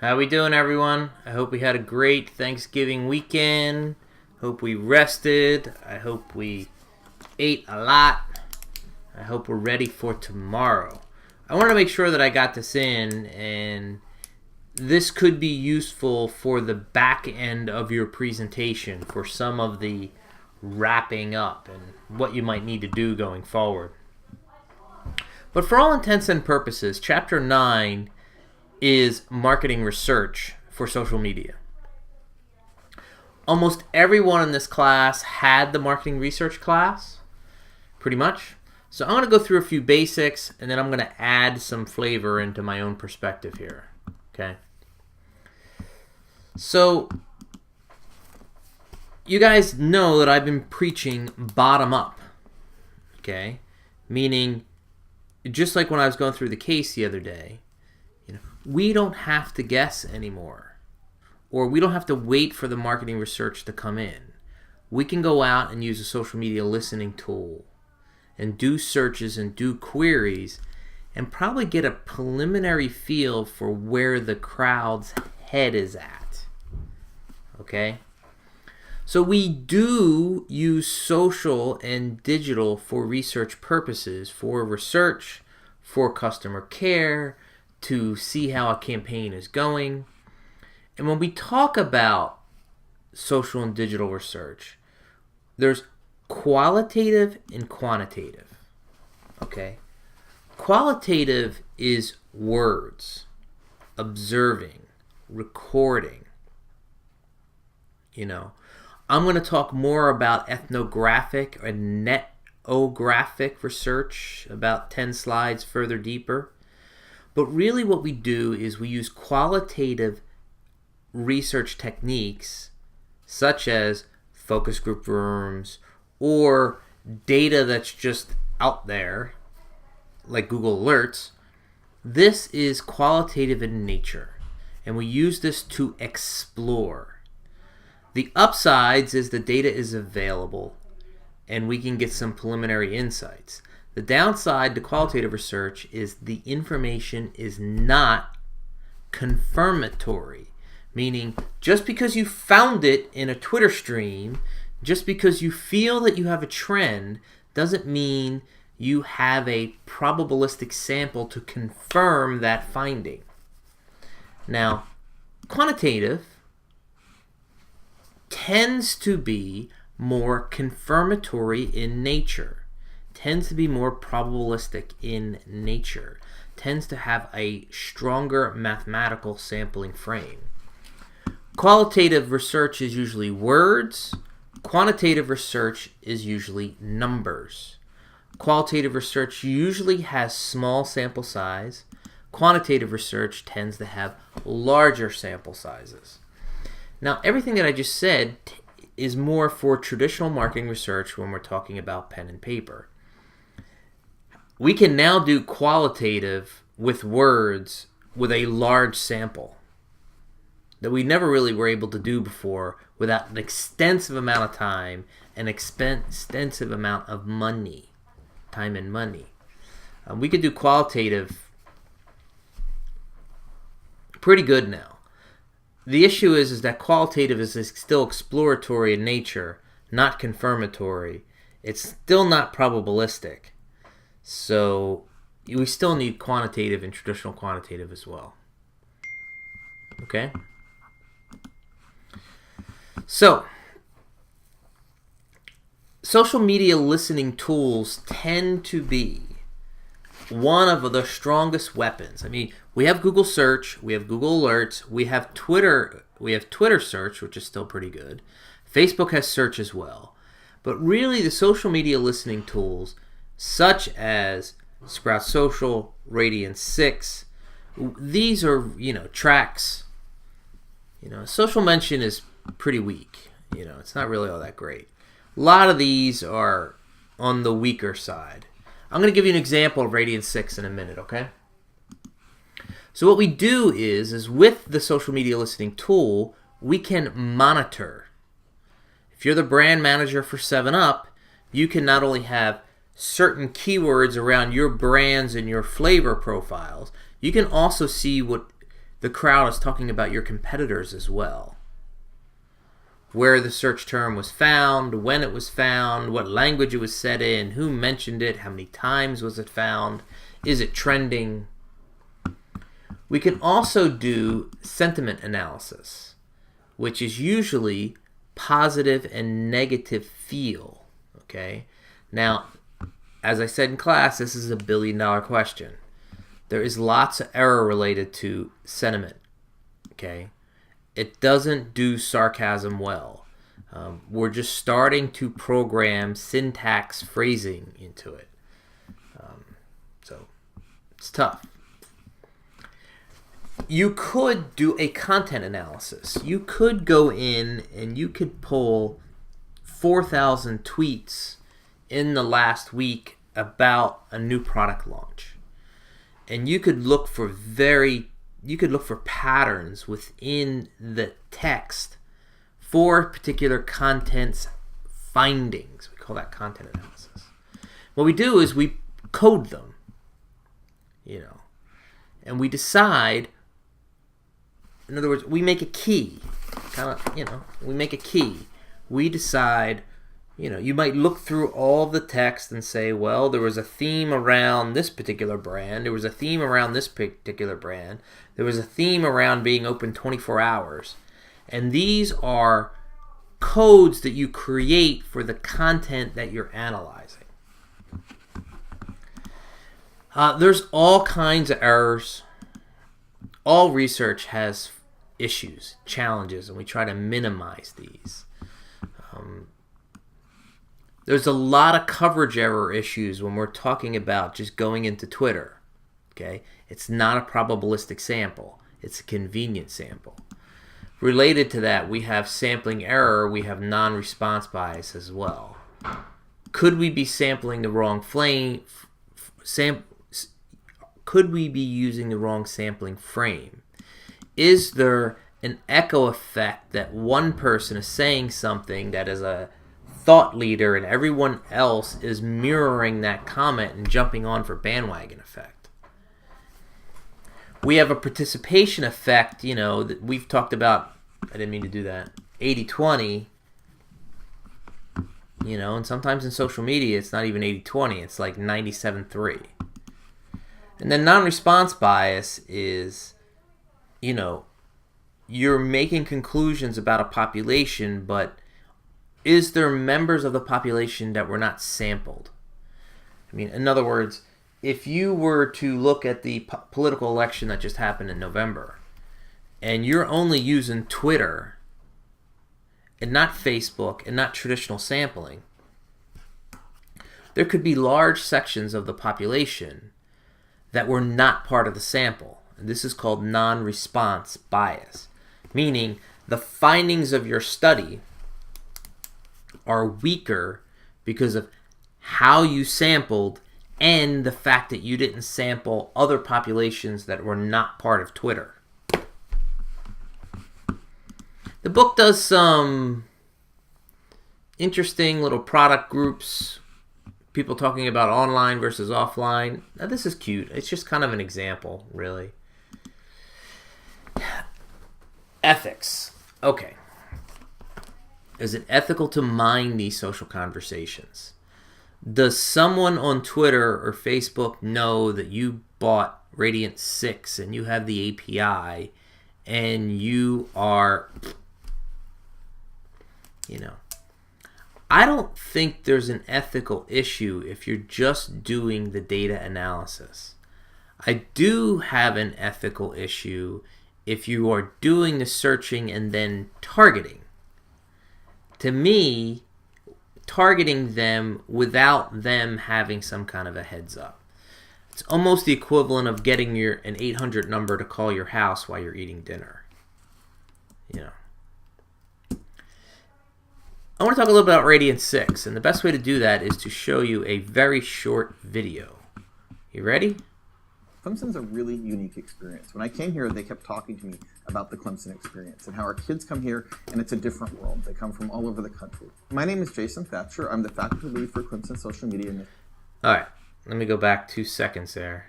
How we doing, everyone? I hope we had a great Thanksgiving weekend. Hope we rested. I hope we ate a lot. I hope we're ready for tomorrow. I want to make sure that I got this in, and this could be useful for the back end of your presentation for some of the wrapping up and what you might need to do going forward. But for all intents and purposes, Chapter 9 is marketing research for social media. Almost everyone in this class had the marketing research class, pretty much. So I'm going to go through a few basics, and then I'm going to add some flavor into my own perspective here. Okay. So you guys know that I've been preaching bottom up. Okay, meaning just like when I was going through the case the other day, we don't have to guess anymore, or we don't have to wait for the marketing research to come in. We can go out and use a social media listening tool and do searches and do queries and probably get a preliminary feel for where the crowd's head is at. Okay? So we do use social and digital for research purposes, for research, for customer care, to see how a campaign is going. And when we talk about social and digital research, there's qualitative and quantitative. Okay? Qualitative is words, observing, recording. I'm going to talk more about ethnographic and netographic research about 10 slides further deeper. But really what we do is we use qualitative research techniques such as focus group rooms or data that's just out there, like Google Alerts. This is qualitative in nature, and we use this to explore. The upsides is the data is available, and we can get some preliminary insights. The downside to qualitative research is the information is not confirmatory, meaning just because you found it in a Twitter stream, just because you feel that you have a trend, doesn't mean you have a probabilistic sample to confirm that finding. Now, quantitative tends to be more confirmatory in nature, tends to be more probabilistic in nature, tends to have a stronger mathematical sampling frame. Qualitative research is usually words. Quantitative research is usually numbers. Qualitative research usually has small sample size. Quantitative research tends to have larger sample sizes. Now, everything that I just said is more for traditional marketing research when we're talking about pen and paper. We can now do qualitative with words with a large sample that we never really were able to do before without an extensive amount of time and extensive amount of money, time and money. We could do qualitative pretty good now. The issue is that qualitative is still exploratory in nature, not confirmatory. It's still not probabilistic. So we still need quantitative and traditional quantitative as well. Okay? So, social media listening tools tend to be one of the strongest weapons. I mean, we have Google Search, we have Google Alerts, we have Twitter Search, which is still pretty good. Facebook has search as well. But really, the social media listening tools, such as Sprout Social, Radiant 6, these are, tracks. Social mention is pretty weak. It's not really all that great. A lot of these are on the weaker side. I'm going to give you an example of Radiant 6 in a minute, okay? So what we do is with the social media listening tool, we can monitor. If you're the brand manager for 7-Up, you can not only have certain keywords around your brands and your flavor profiles, you can also see what the crowd is talking about your competitors as well. Where the search term was found, when it was found, what language it was said in, who mentioned it, how many times was it found, is it trending? We can also do sentiment analysis, which is usually positive and negative feel. Okay? Now, as I said in class, this is a billion-dollar question. There is lots of error related to sentiment. Okay? It doesn't do sarcasm well. We're just starting to program syntax phrasing into it. So it's tough. You could do a content analysis. You could go in and you could pull 4,000 tweets in the last week about a new product launch. And you could look for patterns within the text for particular content's findings. We call that content analysis. What we do is we code them, and we decide. In other words, we make a key. We make a key. We decide. You might look through all the text and say, well, there was a theme around this particular brand. There was a theme around this particular brand. There was a theme around being open 24 hours. And these are codes that you create for the content that you're analyzing. There's all kinds of errors. All research has issues, challenges, and we try to minimize these. There's a lot of coverage error issues when we're talking about just going into Twitter. Okay? It's not a probabilistic sample. It's a convenient sample. Related to that, we have sampling error. We have non-response bias as well. Could we be sampling the wrong Could we be using the wrong sampling frame? Is there an echo effect that one person is saying something that is a thought leader and everyone else is mirroring that comment and jumping on for bandwagon effect? We have a participation effect, that we've talked about. I didn't mean to do that. 80-20, and sometimes in social media it's not even 80-20, it's like 97-3. And then non-response bias is, you're making conclusions about a population, but is there members of the population that were not sampled? In other words, if you were to look at the political election that just happened in November, and you're only using Twitter and not Facebook and not traditional sampling, there could be large sections of the population that were not part of the sample. And this is called non-response bias, meaning the findings of your study are weaker because of how you sampled and the fact that you didn't sample other populations that were not part of Twitter. The book does some interesting little product groups, people talking about online versus offline. Now, this is cute. It's just kind of an example, really. Ethics. Okay. Is it ethical to mine these social conversations? Does someone on Twitter or Facebook know that you bought Radiant 6 and you have the API and you are, I don't think there's an ethical issue if you're just doing the data analysis. I do have an ethical issue if you are doing the searching and then targeting. To me, targeting them without them having some kind of a heads up. It's almost the equivalent of getting an 800 number to call your house while you're eating dinner. I want to talk a little bit about Radiant 6, and the best way to do that is to show you a very short video. You ready? Clemson's a really unique experience. When I came here, they kept talking to me about the Clemson experience and how our kids come here and it's a different world. They come from all over the country. My name is Jason Thatcher. I'm the faculty lead for Clemson Social Media. All right, let me go back 2 seconds there.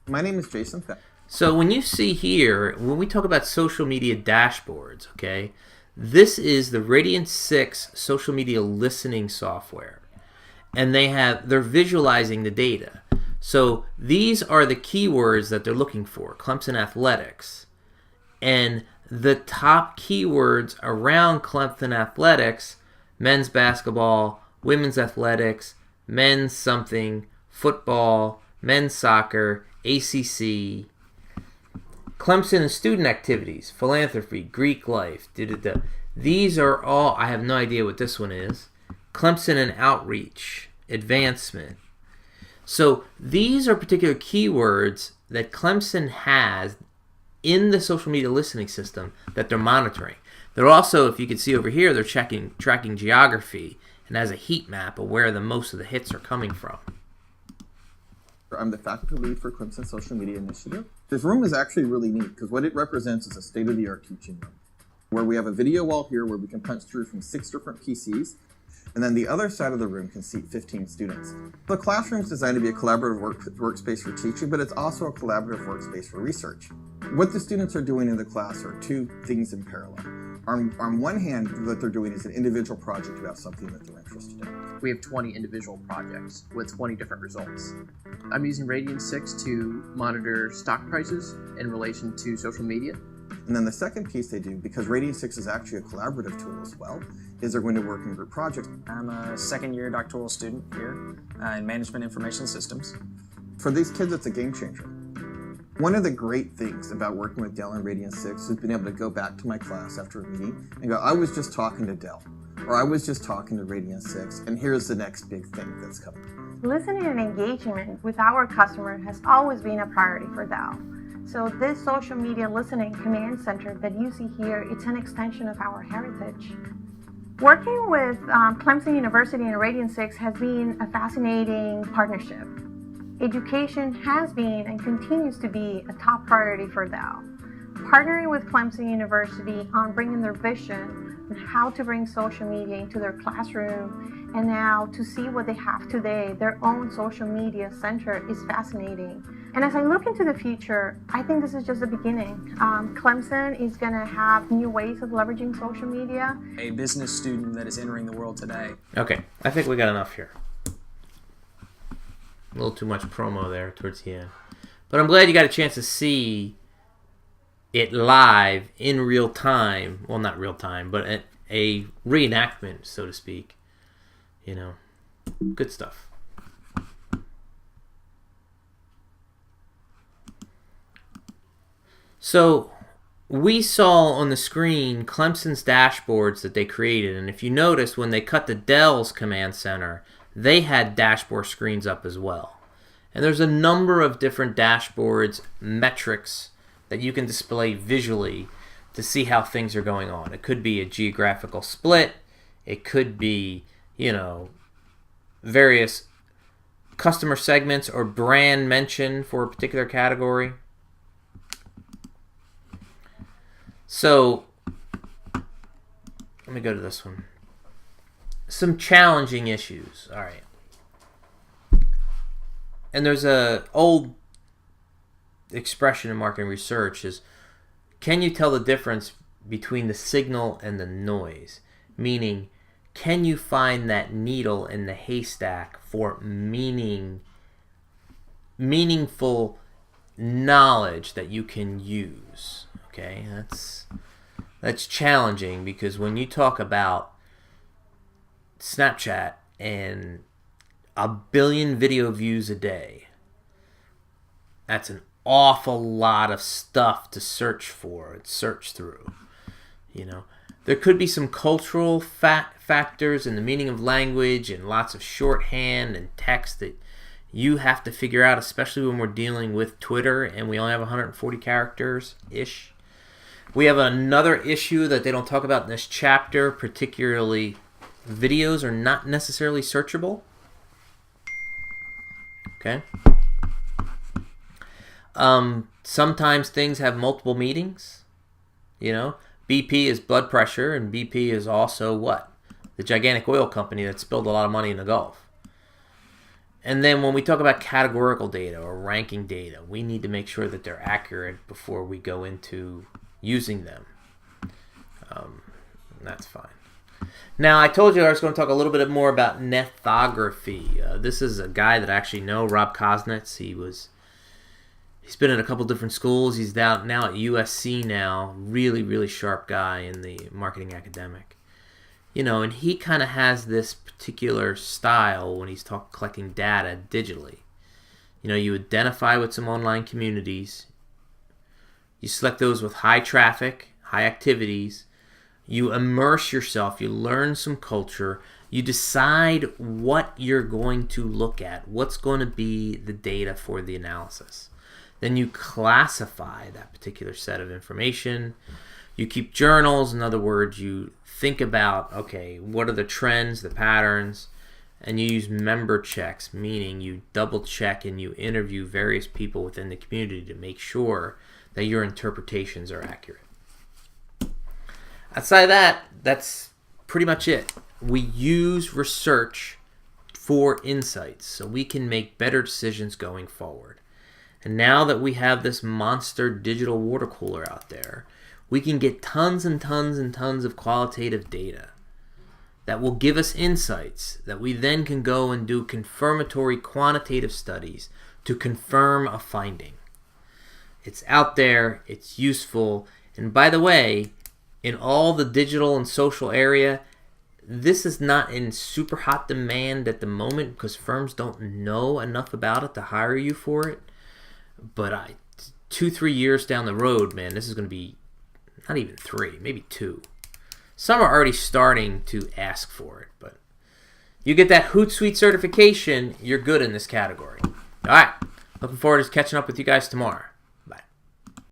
My name is Jason Thatcher. So when you see here, when we talk about social media dashboards, okay, this is the Radiant 6 social media listening software. And they're visualizing the data. So these are the keywords that they're looking for, Clemson Athletics. And the top keywords around Clemson Athletics, men's basketball, women's athletics, men's something, football, men's soccer, ACC, Clemson and student activities, philanthropy, Greek life, These are all, I have no idea what this one is. Clemson and outreach, advancement. So these are particular keywords that Clemson has in the social media listening system that they're monitoring. They're also, if you can see over here, they're tracking geography and has a heat map of where most of the hits are coming from. I'm the faculty lead for Clemson Social Media Initiative. This room is actually really neat because what it represents is a state-of-the-art teaching room where we have a video wall here where we can punch through from 6 different PCs, and then the other side of the room can seat 15 students. The classroom is designed to be a collaborative workspace for teaching, but it's also a collaborative workspace for research. What the students are doing in the class are two things in parallel. On one hand, what they're doing is an individual project about something that they're interested in. We have 20 individual projects with 20 different results. I'm using Radiant 6 to monitor stock prices in relation to social media. And then the second piece they do, because Radiant 6 is actually a collaborative tool as well, is they're going to work in group projects. I'm a second-year doctoral student here in Management Information Systems. For these kids, it's a game changer. One of the great things about working with Dell and Radiant 6 is being able to go back to my class after a meeting and go, I was just talking to Dell, or I was just talking to Radiant 6, and here's the next big thing that's coming. Listening and engagement with our customer has always been a priority for Dell. So this social media listening command center that you see here, it's an extension of our heritage. Working with Clemson University and Radiant 6 has been a fascinating partnership. Education has been and continues to be a top priority for Dell. Partnering with Clemson University on bringing their vision on how to bring social media into their classroom and now to see what they have today, their own social media center, is fascinating. And as I look into the future, I think this is just the beginning. Clemson is going to have new ways of leveraging social media. A business student that is entering the world today. Okay, I think we got enough here. A little too much promo there towards the end. But I'm glad you got a chance to see it live in real time. Well, not real time, but a reenactment, so to speak. You know, good stuff. So we saw on the screen Clemson's dashboards that they created. And if you notice, when they cut to Dell's command center, they had dashboard screens up as well. And there's a number of different dashboards, metrics that you can display visually to see how things are going on. It could be a geographical split. It could be, various customer segments or brand mention for a particular category. So, let me go to this one. Some challenging issues. All right. And there's a old expression in marketing research is, can you tell the difference between the signal and the noise? Meaning, can you find that needle in the haystack for meaningful knowledge that you can use? Okay, that's challenging because when you talk about Snapchat and 1 billion video views a day, that's an awful lot of stuff to search for and search through. There could be some cultural factors in the meaning of language and lots of shorthand and text that you have to figure out, especially when we're dealing with Twitter and we only have 140 characters-ish. We have another issue that they don't talk about in this chapter, particularly videos are not necessarily searchable. Okay. Sometimes things have multiple meanings. BP is blood pressure, and BP is also what? The gigantic oil company that spilled a lot of money in the Gulf. And then when we talk about categorical data or ranking data, we need to make sure that they're accurate before we go into using them. That's fine. Now, I told you I was going to talk a little bit more about nethography. This is a guy that I actually know, Rob Kosnitz. He's been in a couple different schools. He's now at USC now. Really, really sharp guy in the marketing academic. And he kind of has this particular style when he's collecting data digitally. You identify with some online communities. You select those with high traffic, high activities. You immerse yourself. You learn some culture. You decide what you're going to look at, what's going to be the data for the analysis. Then you classify that particular set of information. You keep journals. In other words, you think about, okay, what are the trends, the patterns, and you use member checks, meaning you double check and you interview various people within the community to make sure that your interpretations are accurate. Outside of that, that's pretty much it. We use research for insights so we can make better decisions going forward. And now that we have this monster digital water cooler out there, we can get tons and tons and tons of qualitative data that will give us insights that we then can go and do confirmatory quantitative studies to confirm a finding. It's out there, it's useful, and by the way, in all the digital and social area, this is not in super hot demand at the moment because firms don't know enough about it to hire you for it. But 2-3 years down the road, man, this is going to be not even 3, maybe 2. Some are already starting to ask for it, but you get that Hootsuite certification, you're good in this category. All right, looking forward to catching up with you guys tomorrow.